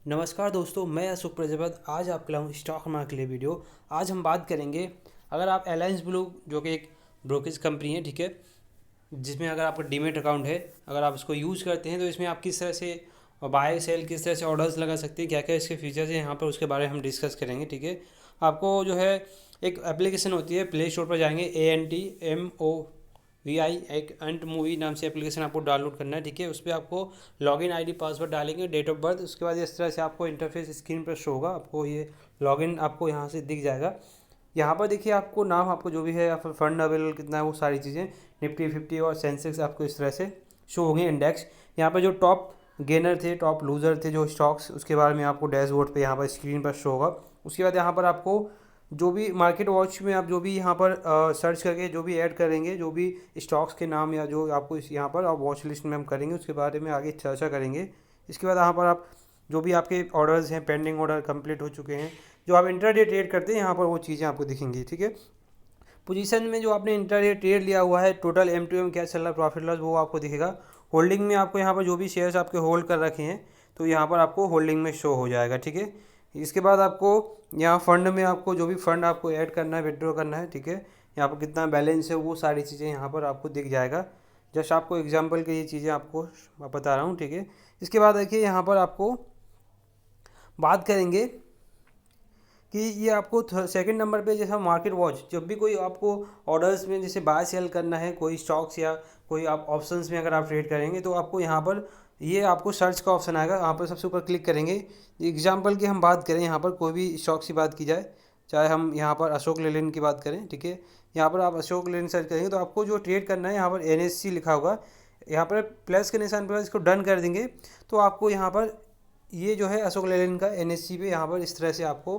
नमस्कार दोस्तों, मैं अशोक प्रजापत आज आपके लाऊं स्टॉक मार्केट के लिए वीडियो। आज हम बात करेंगे, अगर आप अलायंस ब्लू जो कि एक ब्रोकरेज कंपनी है, ठीक है, जिसमें अगर आपका डीमेट अकाउंट है, अगर आप इसको यूज़ करते हैं तो इसमें आप किस तरह से बाय सेल किस तरह से ऑर्डर्स लगा सकते हैं, क्या क्या इसके फीचर्स हैं यहाँ पर, उसके बारे में हम डिस्कस करेंगे। ठीक है, आपको जो है एक एप्लीकेशन होती है, प्ले स्टोर पर जाएंगे, ANTMOVI, एक अंट मूवी नाम से एप्लीकेशन आपको डाउनलोड करना है। ठीक है, उस पर आपको लॉगिन आईडी पासवर्ड डालेंगे, डेट ऑफ बर्थ, उसके बाद इस तरह से आपको इंटरफेस स्क्रीन पर शो होगा। आपको ये लॉगिन आपको यहाँ से दिख जाएगा। यहाँ पर देखिए, आपको नाम आपको जो भी है या फिर फंड अवेलेबल कितना है वो सारी चीज़ें, निफ्टी 50 और सेंसेक्स आपको इस तरह से शो होंगे, इंडेक्स। यहाँ पर जो टॉप गेनर थे, टॉप लूज़र थे जो स्टॉक्स, उसके बारे में आपको डैशबोर्ड पे यहाँ पर स्क्रीन पर शो होगा। उसके बाद यहाँ पर आपको जो भी मार्केट वॉच में आप जो भी यहाँ पर सर्च करके जो भी ऐड करेंगे, जो भी स्टॉक्स के नाम या जो आपको यहाँ पर आप वॉच लिस्ट में हम करेंगे, उसके बारे में आगे चर्चा करेंगे। इसके बाद यहाँ पर आप जो भी आपके ऑर्डर्स हैं, पेंडिंग ऑर्डर कंप्लीट हो चुके हैं, जो आप इंट्राडे ट्रेड करते हैं, यहाँ पर वो चीज़ें आपको दिखेंगी। ठीक है, पोजीशन में जो आपने इंट्राडे ट्रेड लिया हुआ है, टोटल M2M क्या चल रहा है, प्रॉफिट लॉस, वो आपको दिखेगा। होल्डिंग में आपको यहाँ पर जो भी शेयर्स आपके होल्ड कर रखे हैं तो यहाँ पर आपको होल्डिंग में शो हो जाएगा। ठीक है, इसके बाद आपको यहाँ फंड में आपको जो भी फंड आपको ऐड करना है, विड्रॉ करना है, ठीक है, यहाँ पर कितना बैलेंस है, वो सारी चीज़ें यहाँ पर आपको दिख जाएगा। जस्ट आपको एग्जांपल के ये चीज़ें आपको बता रहा हूँ। ठीक है, इसके बाद देखिए यहाँ पर आपको बात करेंगे कि ये आपको सेकंड नंबर पे जैसा मार्केट वॉच, जब भी कोई आपको ऑर्डर्स में जैसे बाय सेल करना है, कोई स्टॉक्स या कोई आप ऑप्शंस में अगर आप ट्रेड करेंगे तो आपको यहाँ पर ये आपको सर्च का ऑप्शन आएगा, यहाँ पर सबसे ऊपर क्लिक करेंगे। एग्जांपल की हम बात करें, यहाँ पर कोई भी स्टॉक्स की बात की जाए, चाहे हम यहाँ पर अशोक लेलैंड की बात करें, ठीक है, यहाँ पर आप अशोक लेलैंड सर्च करेंगे तो आपको जो ट्रेड करना है, यहाँ पर NSC लिखा होगा, यहाँ पर प्लस के निशान पर इसको डन कर देंगे तो आपको यहाँ पर ये जो है अशोक लेलैंड का NSC पे यहाँ पर इस तरह से आपको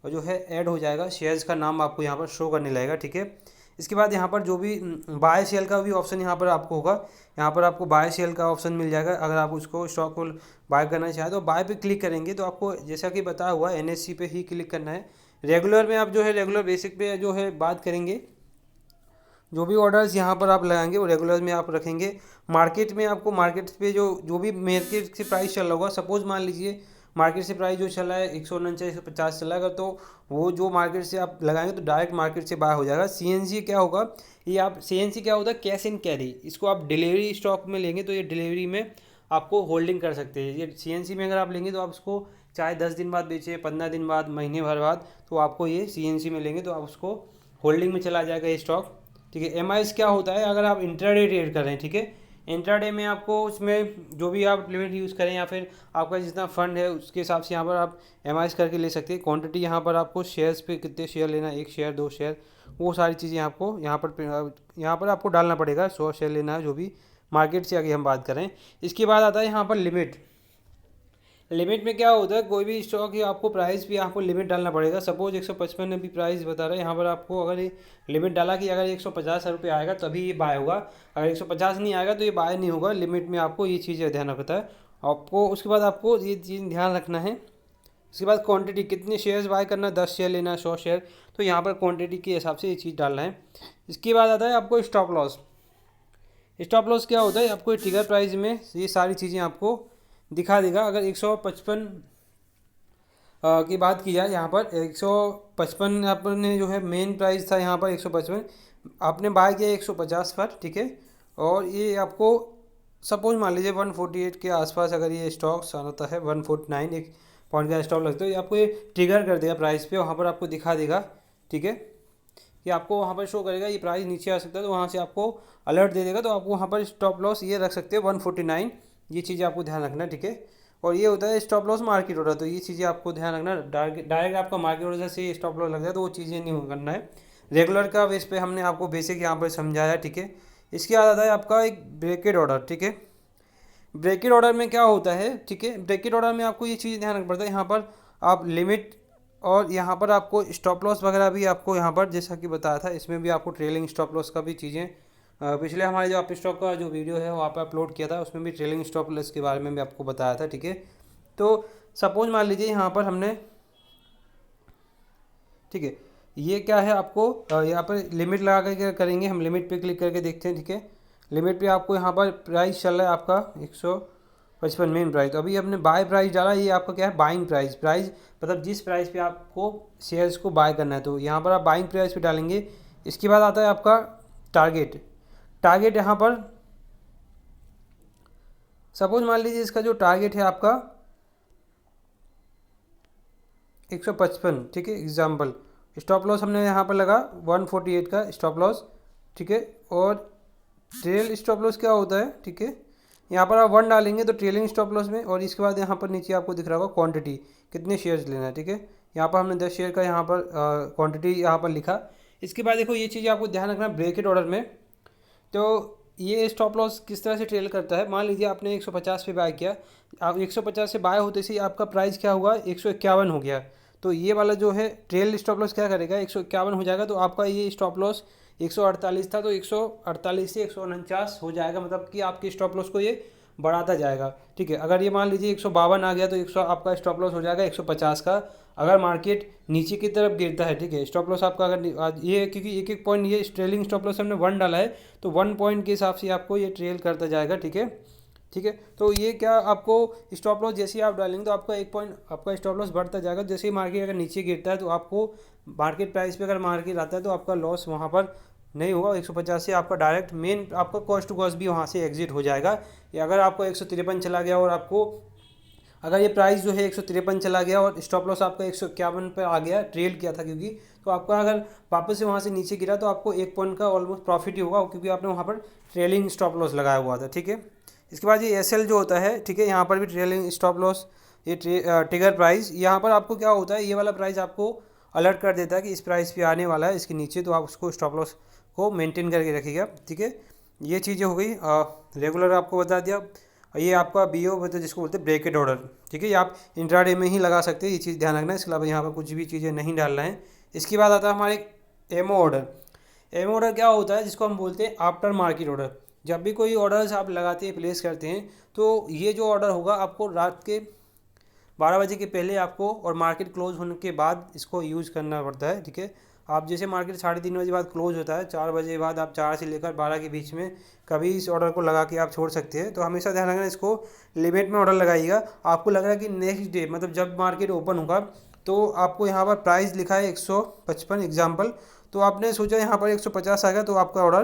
और जो है ऐड हो जाएगा, शेयर्स का नाम आपको यहाँ पर शो करने लगेगा। ठीक है, इसके बाद यहाँ पर जो भी बाय सेल का भी ऑप्शन यहाँ पर आपको होगा, यहाँ पर आपको बाय सेल का ऑप्शन मिल जाएगा। अगर आप उसको स्टॉक को बाय करना चाहें तो बाय पे क्लिक करेंगे तो आपको जैसा कि बताया हुआ NSC पे ही क्लिक करना है। रेगुलर में आप जो है रेगुलर बेसिक पे जो है बात करेंगे, जो भी ऑर्डर्स यहाँ पर आप लगाएंगे वो रेगुलर में आप रखेंगे। मार्केट में आपको मार्केट पे जो भी मार्केट से प्राइस चल रहा होगा, सपोज मान लीजिए मार्केट से प्राइस जो चला है 149 150 चला है, तो वो जो मार्केट से आप लगाएंगे तो डायरेक्ट मार्केट से बाय हो जाएगा। CNC क्या होगा, ये आप CNC क्या होता है, कैश एंड कैरी, इसको आप डिलीवरी स्टॉक में लेंगे तो ये डिलीवरी में आपको होल्डिंग कर सकते हैं। ये CNC में अगर आप लेंगे तो आप उसको चाहे 10 दिन बाद बेचें, 15 दिन बाद, महीने भर बाद, तो आपको ये CNC में लेंगे तो आप उसको होल्डिंग में चला जाएगा ये स्टॉक। ठीक है, MIs क्या होता है, अगर आप इंट्राडे ट्रेड कर रहे हैं, ठीक है, इंट्राडे में आपको उसमें जो भी आप लिमिट यूज़ करें या फिर आपका जितना फंड है उसके हिसाब से यहाँ पर आप MIs करके ले सकते हैं। क्वांटिटी यहाँ पर आपको शेयर्स पे कितने शेयर लेना है, 1 शेयर 2 शेयर, वो सारी चीज़ें आपको यहाँ पर आपको डालना पड़ेगा। 100 शेयर लेना है, जो भी मार्केट से आगे हम बात करें। इसके बाद आता है यहाँ पर लिमिट। लिमिट में क्या होता है, कोई भी स्टॉक की आपको प्राइस भी आपको लिमिट डालना पड़ेगा। सपोज 155 अभी प्राइस बता रहा है, यहाँ पर आपको अगर ये लिमिट डाला कि अगर 150 रुपये आएगा तभी ये बाय होगा, अगर 150 नहीं आएगा तो ये बाय नहीं होगा। लिमिट में आपको ये चीज़ें ध्यान रखता है आपको। उसके बाद आपको ये चीज़ ध्यान रखना है। उसके बाद क्वांटिटी, कितने शेयर्स बाय करना, 10 शेयर लेना, 100 शेयर, तो यहाँ पर क्वांटिटी के हिसाब से ये चीज़ डालना है। इसके बाद आता है आपको स्टॉप लॉस। स्टॉप लॉस क्या होता है, आपको ट्रिगर प्राइस में ये सारी चीज़ें आपको दिखा देगा। अगर 155 की बात की जाए, यहाँ पर 155 आपने जो है मेन प्राइस था, यहाँ पर 155 आपने बाय किया 150 पर, ठीक है, और ये आपको सपोज मान लीजिए 148 के आसपास अगर ये स्टॉक्स आता है, 149 एक पॉइंट का स्टॉप लगता है, तो आपको ये ट्रिगर कर देगा प्राइस पे, वहाँ पर आपको दिखा देगा। ठीक है, कि आपको वहाँ पर शो करेगा ये प्राइस नीचे आ सकता है, तो वहाँ से आपको अलर्ट दे देगा, तो आपको वहाँ पर स्टॉप लॉस ये रख सकते हैं 149। ये चीज़ें आपको ध्यान रखना है। ठीक है, और ये होता है स्टॉप लॉस मार्केट ऑर्डर, तो ये चीज़ें आपको ध्यान रखना। डायरेक्ट आपका मार्केट ऑर्डर से स्टॉप लॉस लग जाए तो वो चीज़ें नहीं करना है। रेगुलर का बेस पे हमने आपको बेसिक यहाँ पर समझाया। ठीक है, इसके बाद आता है आपका एक ब्रेकेट ऑर्डर। ठीक है, ब्रेकेट ऑर्डर में क्या होता है, ठीक है, ब्रेकेट ऑर्डर में आपको ये चीज़ ध्यान रखना पड़ता है, यहाँ पर आप लिमिट और यहाँ पर आपको स्टॉप लॉस वगैरह भी आपको यहाँ पर जैसा कि बताया था, इसमें भी आपको ट्रेलिंग स्टॉप लॉस का भी चीज़ें पिछले हमारे जो आप स्टॉक का जो वीडियो है वहाँ पर अपलोड किया था, उसमें भी ट्रेलिंग स्टॉप लॉस के बारे में भी आपको बताया था। ठीक है, तो सपोज मान लीजिए यहाँ पर हमने, ठीक है, ये क्या है, आपको यहाँ पर लिमिट लगा करके करेंगे हम। लिमिट पे क्लिक करके देखते हैं। ठीक है, लिमिट पे आपको यहाँ पर प्राइस चल रहा है आपका 55 मेन प्राइस। तो अभी आपने बाय प्राइस डाला, ये आपका क्या है, बाइंग प्राइस। प्राइस मतलब जिस प्राइस पे आपको शेयर्स को बाय करना है, तो यहाँ पर आप बाइंग प्राइस पे डालेंगे। इसके बाद आता है आपका टारगेट। टारगेट यहाँ पर सपोज मान लीजिए इसका जो टारगेट है आपका 155, ठीक है, एग्जाम्पल। स्टॉप लॉस हमने यहाँ पर लगा 148 का स्टॉप लॉस, ठीक है। और ट्रेल स्टॉप लॉस क्या होता है, ठीक है, यहाँ पर आप 1 डालेंगे तो ट्रेलिंग स्टॉप लॉस में। और इसके बाद यहाँ पर नीचे आपको दिख रहा होगा क्वांटिटी, कितने शेयर्स लेना है, ठीक है। यहाँ पर हमने 10 शेयर का यहाँ पर क्वांटिटी यहाँ पर लिखा। इसके बाद देखो ये चीज़ आपको ध्यान रखना ब्रेकेट ऑर्डर में। तो ये स्टॉप लॉस किस तरह से ट्रेल करता है, मान लीजिए आपने 150 पे बाय किया, आप 150 से बाय होते से आपका प्राइस क्या हुआ, 151 हो गया। तो ये वाला जो है ट्रेल स्टॉप लॉस क्या करेगा, 151 हो जाएगा। तो आपका ये स्टॉप लॉस 148 था, तो 148 से 149 हो जाएगा, मतलब कि आपके स्टॉप लॉस को ये बढ़ाता जाएगा, ठीक है। अगर ये मान लीजिए 152 आ गया तो 100 आपका स्टॉप लॉस हो जाएगा 150 का। अगर मार्केट नीचे की तरफ गिरता है, ठीक है, स्टॉप लॉस आपका अगर ये, क्योंकि एक एक पॉइंट, ये ट्रेलिंग स्टॉप लॉस हमने 1 डाला है, तो 1 पॉइंट के हिसाब से आपको ये ट्रेल करता जाएगा, ठीक है, ठीक है। तो ये क्या आपको स्टॉप लॉस जैसे ही आप डालेंगे तो आपका 1 पॉइंट आपका स्टॉप लॉस बढ़ता जाएगा। जैसे ही मार्केट अगर नीचे गिरता है तो आपको मार्केट प्राइस पे अगर मार्केट आता है तो आपका लॉस वहाँ पर नहीं होगा। 150 से आपका डायरेक्ट मेन आपका कॉस्ट टू कॉस्ट भी वहाँ से एग्जिट हो जाएगा। या अगर आपको 153 चला गया और आपको अगर ये प्राइस जो है 153 चला गया और स्टॉप लॉस आपका 151 पर आ गया, ट्रेल किया था क्योंकि, तो आपका अगर वापस से वहाँ से नीचे गिरा तो आपको 1 पॉइंट का ऑलमोस्ट प्रॉफिट ही होगा, क्योंकि आपने वहाँ पर ट्रेलिंग स्टॉप लॉस लगाया हुआ था, ठीक है। इसके बाद ये एसएल जो होता है, ठीक है, यहाँ पर भी ट्रेलिंग स्टॉप लॉस, ये ट्रिगर प्राइस, यहाँ पर आपको क्या होता है, ये वाला प्राइस आपको अलर्ट कर देता है कि इस प्राइस पे आने वाला है इसके नीचे, तो आप उसको स्टॉप लॉस को मेंटेन करके रखिएगा, ठीक है। ये चीज़ें हो गई, रेगुलर आपको बता दिया। ये आपका बीओ होता है जिसको बोलते हैं ब्रेकेट ऑर्डर, ठीक है, ये आप इंट्राडे में ही लगा सकते हैं, ये चीज़ ध्यान रखना है। इसके अलावा यहाँ पर कुछ भी चीज़ें नहीं डालना है। इसके बाद आता है हमारे एमओ ऑर्डर। एमओ ऑर्डर क्या होता है, जिसको हम बोलते हैं आफ्टर मार्केट ऑर्डर। जब भी कोई ऑर्डर्स आप लगाते हैं, प्लेस करते हैं, तो ये जो ऑर्डर होगा आपको रात के 12 बजे के पहले आपको और मार्केट क्लोज होने के बाद इसको यूज़ करना पड़ता है, ठीक है। आप जैसे मार्केट 3:30 बजे बाद क्लोज होता है, 4 बजे बाद आप 4 से लेकर 12 के बीच में कभी इस ऑर्डर को लगा के आप छोड़ सकते हैं। तो हमेशा ध्यान रखना, इसको लिमिट में ऑर्डर लगाइएगा। आपको लग रहा है कि नेक्स्ट डे मतलब जब मार्केट ओपन होगा तो आपको यहाँ पर प्राइस लिखा है 155 एग्जाम्पल, तो आपने सोचा यहाँ पर 150 आ गया तो आपका ऑर्डर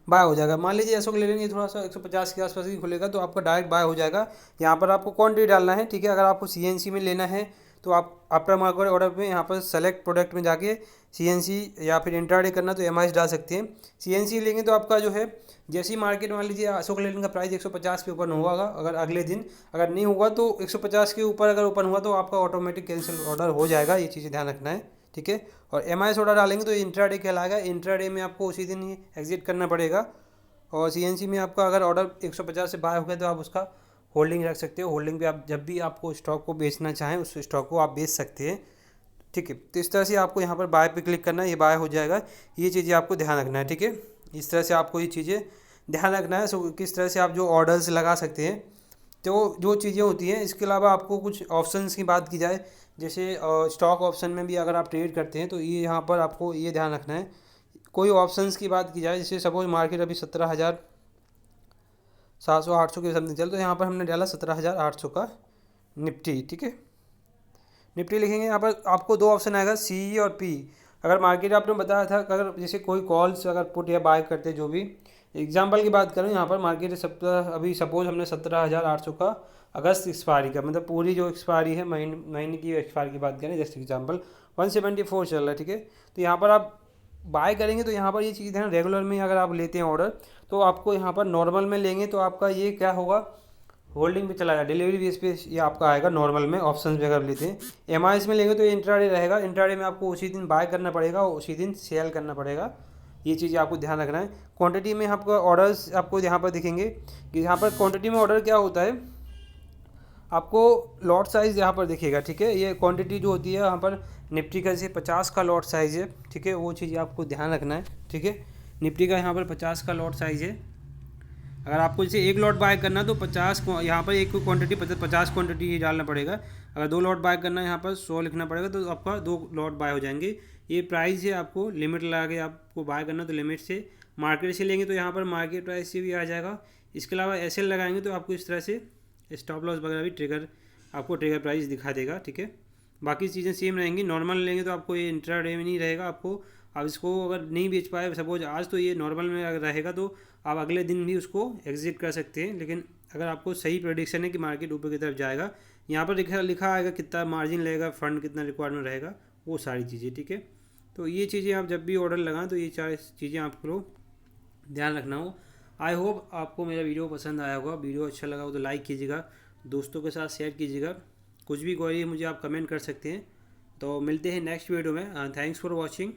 बाय हो जाएगा। मान लीजिए ऐसा ले लेंगे थोड़ा सा 150 के आसपास ही खुलेगा तो आपका डायरेक्ट बाय हो जाएगा। यहाँ पर आपको क्वांटिटी डालना है, ठीक है। अगर आपको सीएनसी में लेना है तो आप आफ्टर मार्केट ऑर्डर में यहाँ पर सेलेक्ट प्रोडक्ट में जाके सीएनसी या फिर इंट्राडे करना तो एमआईएस डाल सकते हैं। सीएनसी लेंगे तो आपका जो है जैसे ही मार्केट मान लीजिए अशोक लेलैंड का प्राइस 150 पे ओपन होगा, अगर अगले दिन अगर नहीं होगा तो 150 के ऊपर अगर ओपन हुआ तो आपका ऑटोमेटिक कैंसिल ऑर्डर हो जाएगा। ये चीज़ें ध्यान रखना है, ठीक है। और एमआईएस ऑर्डर डालेंगे तो इंट्राडे कहलाएगा। इंट्राडे में आपको उसी दिन ही एग्जिट करना पड़ेगा। और सीएनसी में आपका अगर ऑर्डर 150 से बाय हो गया तो आप उसका होल्डिंग रख सकते हो। होल्डिंग पे आप जब भी आपको स्टॉक को बेचना चाहें उस स्टॉक को आप बेच सकते हैं, ठीक है। तो इस तरह से आपको यहाँ पर बाय पे क्लिक करना है, ये बाय हो जाएगा। ये चीज़ें आपको ध्यान रखना है, ठीक है। इस तरह से आपको ये चीज़ें ध्यान रखना है। सो किस तरह से आप जो ऑर्डर्स लगा सकते हैं, तो जो चीज़ें होती हैं। इसके अलावा आपको कुछ ऑप्शंस की बात की जाए, जैसे स्टॉक ऑप्शन में भी अगर आप ट्रेड करते हैं तो ये यहाँ पर आपको ये ध्यान रखना है। कोई ऑप्शंस की बात की जाए, जैसे सपोज मार्केट अभी 17,700-800 के समथिंग चल, तो यहाँ पर हमने डाला 17,800 का निफ्टी, ठीक है। निफ्टी लिखेंगे, यहाँ पर आपको 2 ऑप्शन आएगा, सी और पी। अगर मार्केट आपने बताया था अगर जैसे कोई कॉल्स अगर पुट या बाय करते जो भी, एग्जांपल की बात करूँ, यहाँ पर मार्केट अभी सपोज हमने 17,800 का अगस्त एक्सपायरी का, मतलब पूरी जो एक्सपायरी है महीने की एक्सपायरी की बात करें, जैसे एग्जांपल 174 चल रहा है, ठीक है। तो यहाँ पर आप बाय करेंगे तो यहाँ पर ये चीज़ है, रेगुलर में अगर आप लेते हैं ऑर्डर तो आपको यहाँ पर नॉर्मल में लेंगे तो आपका ये क्या होगा, होल्डिंग पे चला जाएगा, डिलीवरी बेस पे ये आपका आएगा नॉर्मल में। ऑप्शन पे अगर लेते हैं एमआईएस में लेंगे तो इंट्राडे रहेगा। इंट्राडे में आपको उसी दिन बाय करना पड़ेगा और उसी दिन सेल करना पड़ेगा। ये चीज़ें आपको ध्यान रखना है। क्वांटिटी में आपको ऑर्डर्स आपको यहाँ पर दिखेंगे कि यहाँ पर क्वांटिटी में ऑर्डर क्या होता है, आपको लॉट साइज़ यहाँ पर दिखेगा, ठीक है। ये क्वांटिटी जो होती है यहाँ पर निफ्टी का जैसे 50 का लॉट साइज़ है, ठीक है, वो चीज़ आपको ध्यान रखना है, ठीक है। निफ्टी का यहाँ पर 50 का लॉट साइज़ है। अगर आपको जैसे एक लॉट बाय करना तो 50 यहाँ पर एक क्वांटिटी 50 क्वांटिटी ही डालना पड़ेगा। अगर 2 लॉट बाय करना है यहाँ पर 100 लिखना पड़ेगा, तो आपका 2 लॉट बाय हो जाएंगे। ये प्राइस है, आपको लिमिट लगा के आपको बाय करना, तो लिमिट से मार्केट से लेंगे तो यहाँ पर मार्केट प्राइस से भी आ जाएगा। इसके अलावा SL लगाएंगे तो आपको इस तरह से स्टॉप लॉस वगैरह भी आपको ट्रिगर प्राइस दिखा देगा, ठीक है। बाकी चीज़ें सेम रहेंगी। नॉर्मल लेंगे तो आपको ये इंट्राडे में नहीं रहेगा, आपको आप इसको अगर नहीं बेच पाए सपोज आज, तो ये नॉर्मल में अगर रहेगा तो आप अगले दिन भी उसको एग्जिट कर सकते हैं। लेकिन अगर आपको सही प्रेडिक्शन है कि मार्केट ऊपर की तरफ जाएगा, यहाँ पर लिखा आएगा कितना मार्जिन लगेगा, फंड कितना रिक्वायरमेंट रहेगा, वो सारी चीज़ें, ठीक है। तो ये चीज़ें आप जब भी ऑर्डर लगाएं तो ये 4 चीज़ें आपको ध्यान रखना हो। आई होप आपको मेरा वीडियो पसंद आया होगा। वीडियो अच्छा लगा हो तो लाइक कीजिएगा, दोस्तों के साथ शेयर कीजिएगा। कुछ भी क्वेरी है मुझे आप कमेंट कर सकते हैं। तो मिलते हैं नेक्स्ट वीडियो में। Thanks for watching.